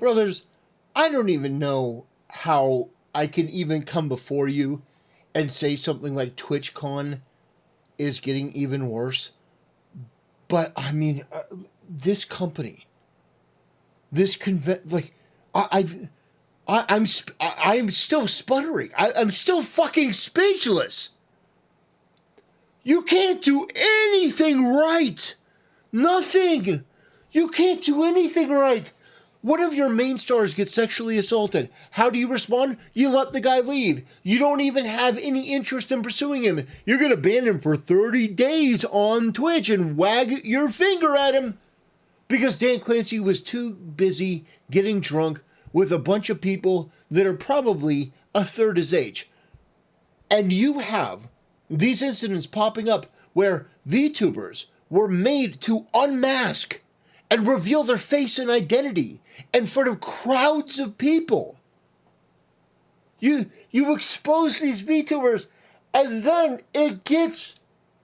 Brothers, I don't even know how I can even come before you and say something like TwitchCon is getting even worse. But I mean, this company, like, I, I'm still sputtering. I'm still fucking speechless. You can't do anything right. Nothing. You can't do anything right. One of your main stars gets sexually assaulted. How do you respond? You let the guy leave. You don't even have any interest in pursuing him. You're going to ban him for 30 days on Twitch and wag your finger at him because Dan Clancy was too busy getting drunk with a bunch of people that are probably a third his age. And you have these incidents popping up where VTubers were made to unmask and reveal their face and identity in front of crowds of people. You expose these VTubers, and then it gets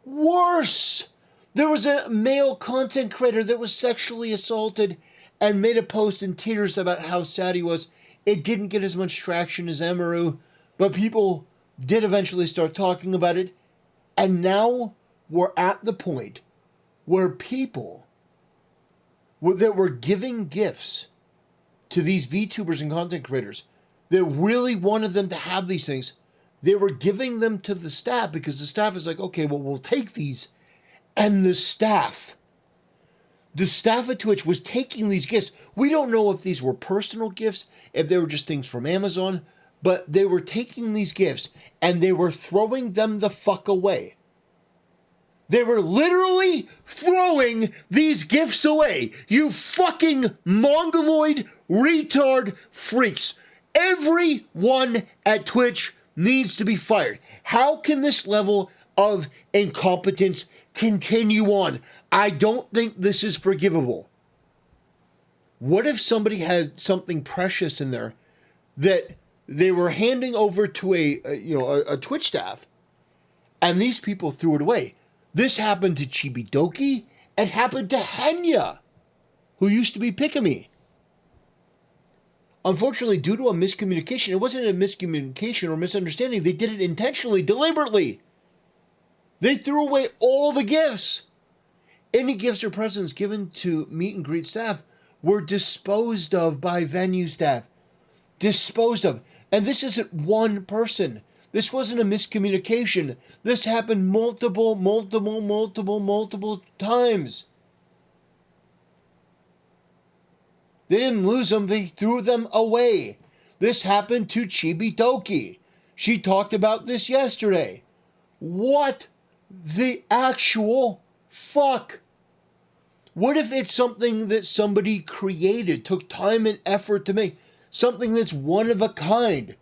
worse. There was a male content creator that was sexually assaulted and made a post in tears about how sad he was. It didn't get as much traction as Amaru, but people did eventually start talking about it. And now we're at the point where people that were giving gifts to these VTubers and content creators that really wanted them to have these things, they were giving them to the staff because the staff is like, okay, well, we'll take these. And the staff at Twitch was taking these gifts. We don't know if these were personal gifts, if they were just things from Amazon, but they were taking these gifts and they were throwing them the fuck away. They were literally throwing these gifts away. You fucking mongoloid retard freaks. Everyone at Twitch needs to be fired. How can this level of incompetence continue on? I don't think this is forgivable. What if somebody had something precious in there that they were handing over to a Twitch staff and these people threw it away? This happened to Chibidoki and happened to Henya, who used to be Pikami. Unfortunately, due to a miscommunication, it wasn't a miscommunication or misunderstanding. They did it intentionally, deliberately. They threw away all the gifts. Any gifts or presents given to meet and greet staff were disposed of by venue staff. Disposed of. And this isn't one person. This wasn't a miscommunication. This happened multiple times. They didn't lose them, they threw them away. This happened to Chibidoki. She talked about this yesterday. What the actual fuck? What if it's something that somebody created, took time and effort to make? Something that's one of a kind.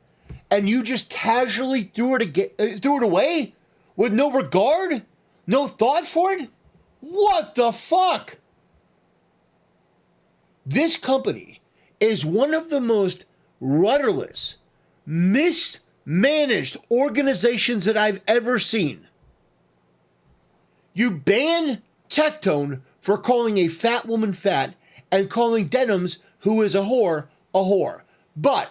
And you just casually threw it away? With no regard? No thought for it? What the fuck? This company is one of the most rudderless, mismanaged organizations that I've ever seen. You ban Tectone for calling a fat woman fat and calling Denims, who is a whore, a whore. But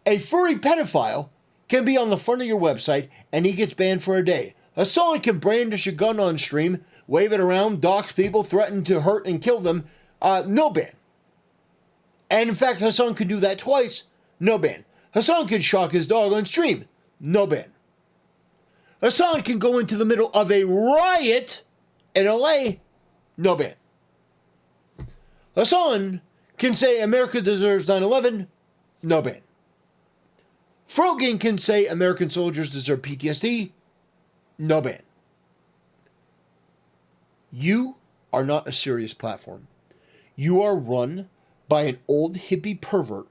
a furry pedophile can be on the front of your website and he gets banned for a day. Hassan can brandish a gun on stream, wave it around, dox people, threaten to hurt and kill them. No ban. And in fact, Hassan could do that twice. No ban. Hassan can shock his dog on stream. No ban. Hassan can go into the middle of a riot in LA. No ban. Hassan can say America deserves 9/11. No ban. Frogan can say American soldiers deserve PTSD. No ban. You are not a serious platform. You are run by an old hippie pervert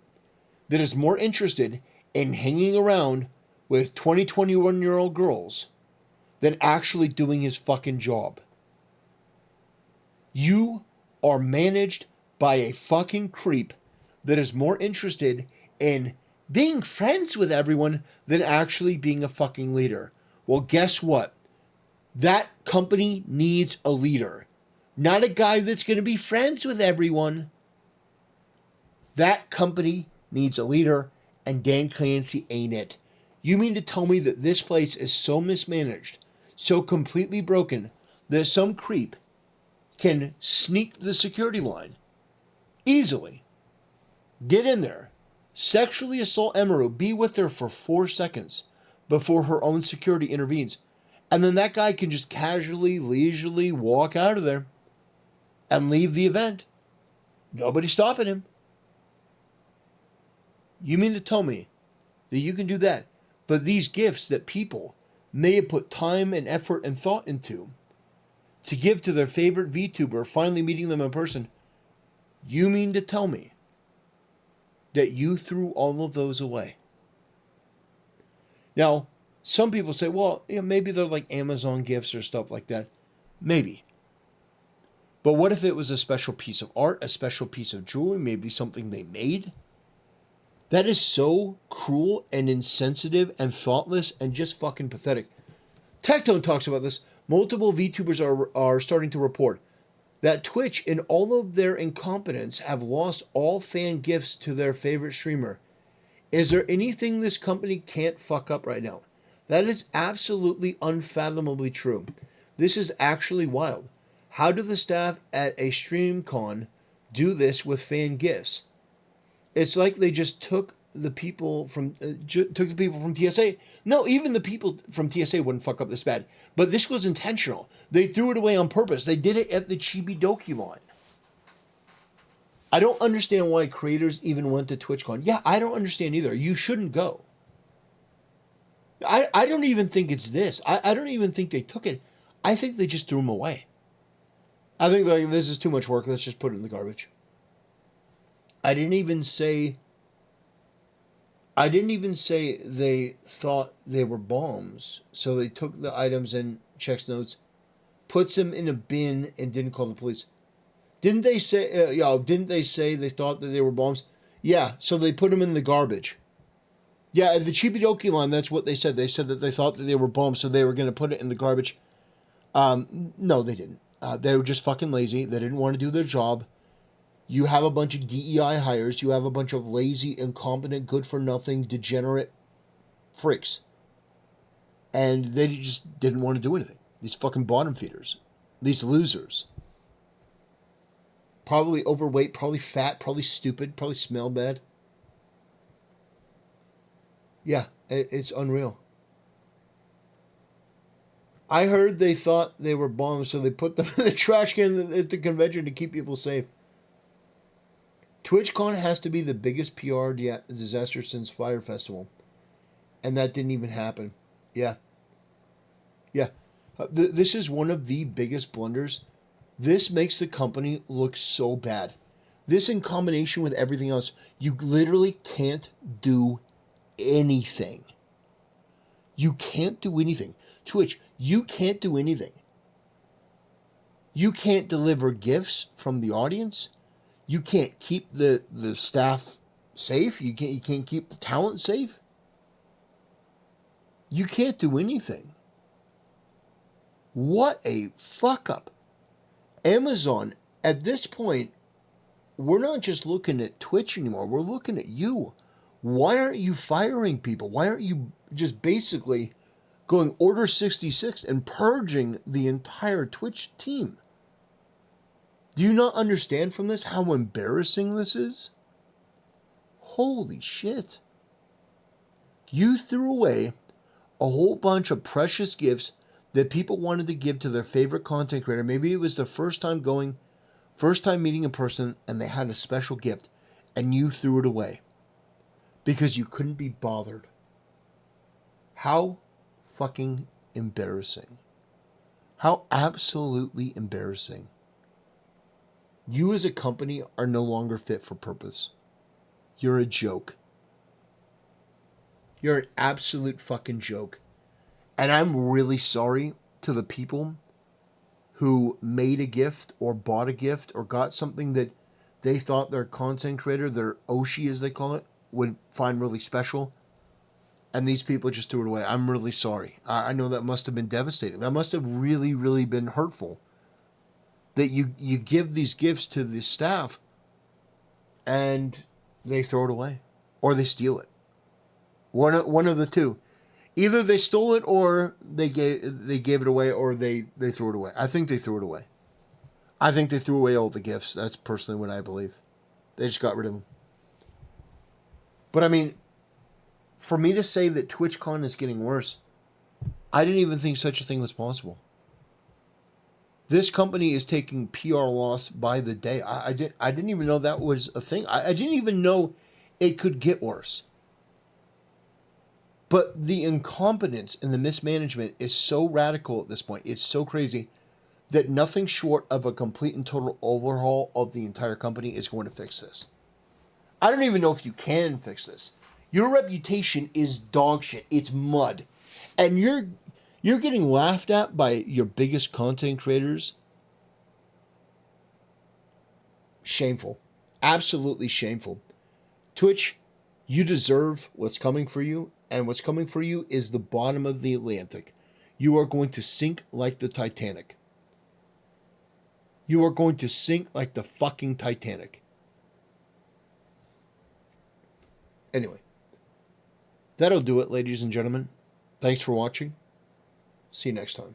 that is more interested in hanging around with 21-year-old girls than actually doing his fucking job. You are managed by a fucking creep that is more interested in being friends with everyone than actually being a fucking leader. Well, guess what? That company needs a leader. Not a guy that's going to be friends with everyone. That company needs a leader, and Dan Clancy ain't it. You mean to tell me that this place is so mismanaged, so completely broken, that some creep can sneak the security line easily, get in there, sexually assault Emerald, be with her for 4 seconds before her own security intervenes, and then that guy can just casually, leisurely walk out of there and leave the event? Nobody's stopping him. You mean to tell me that you can do that, but these gifts that people may have put time and effort and thought into to give to their favorite VTuber, finally meeting them in person, you mean to tell me that you threw all of those away? Now, some people say, well, maybe they're like Amazon gifts or stuff like that. Maybe. But what if it was a special piece of art, a special piece of jewelry, maybe something they made? That is so cruel and insensitive and thoughtless and just fucking pathetic. Tectone talks about this. Multiple VTubers are starting to report that Twitch, in all of their incompetence, have lost all fan gifts to their favorite streamer. Is there anything this company can't fuck up right now? That is absolutely unfathomably true. This is actually wild. How do the staff at a StreamCon do this with fan gifts? It's like they just took the people from TSA. No, even the people from TSA wouldn't fuck up this bad. But this was intentional. They threw it away on purpose. They did it at the Chibi line. I don't understand why creators even went to TwitchCon. Yeah, I don't understand either. You shouldn't go. I don't even think it's this. I don't even think they took it. I think they just threw them away. I think like this is too much work. Let's just put it in the garbage. I didn't even say they thought they were bombs. So they took the items and checks notes, puts them in a bin, and didn't call the police. Didn't they say? Didn't they say they thought that they were bombs? Yeah. So they put them in the garbage. Yeah, at the Chibi line, that's what they said. They said that they thought that they were bombs, so they were going to put it in the garbage. No, they didn't. They were just fucking lazy. They didn't want to do their job. You have a bunch of DEI hires. You have a bunch of lazy, incompetent, good-for-nothing, degenerate freaks. And they just didn't want to do anything. These fucking bottom feeders. These losers. Probably overweight, probably fat, probably stupid, probably smell bad. Yeah, it's unreal. I heard they thought they were bombs, so they put them in the trash can at the convention to keep people safe. TwitchCon has to be the biggest PR disaster since Fire Festival. And that didn't even happen. Yeah. Yeah. This is one of the biggest blunders. This makes the company look so bad. This in combination with everything else, you literally can't do anything. You can't do anything. Twitch, you can't do anything. You can't deliver gifts from the audience. You can't keep the staff safe. You can't keep the talent safe. You can't do anything. What a fuck up. Amazon, at this point, we're not just looking at Twitch anymore. We're looking at you. Why aren't you firing people? Why aren't you just basically going Order 66 and purging the entire Twitch team? Do you not understand from this how embarrassing this is? Holy shit. You threw away a whole bunch of precious gifts that people wanted to give to their favorite content creator. Maybe it was their first time meeting in person, and they had a special gift, and you threw it away because you couldn't be bothered. How fucking embarrassing. How absolutely embarrassing. You as a company are no longer fit for purpose. You're a joke. You're an absolute fucking joke. And I'm really sorry to the people who made a gift or bought a gift or got something that they thought their content creator, their Oshi as they call it, would find really special. And these people just threw it away. I'm really sorry. I know that must have been devastating. That must have really, really been hurtful. That you give these gifts to the staff and they throw it away or they steal it. One of the two. Either they stole it or they gave it away or they threw it away. I think they threw it away. I think they threw away all the gifts. That's personally what I believe. They just got rid of them. But I mean, for me to say that TwitchCon is getting worse, I didn't even think such a thing was possible. This company is taking PR loss by the day. I didn't even know that was a thing. I didn't even know it could get worse. But the incompetence and the mismanagement is so radical at this point. It's so crazy that nothing short of a complete and total overhaul of the entire company is going to fix this. I don't even know if you can fix this. Your reputation is dog shit. It's mud. And you're getting laughed at by your biggest content creators. Shameful. Absolutely shameful. Twitch, you deserve what's coming for you, and what's coming for you is the bottom of the Atlantic. You are going to sink like the Titanic. You are going to sink like the fucking Titanic. Anyway, that'll do it, ladies and gentlemen. Thanks for watching. See you next time.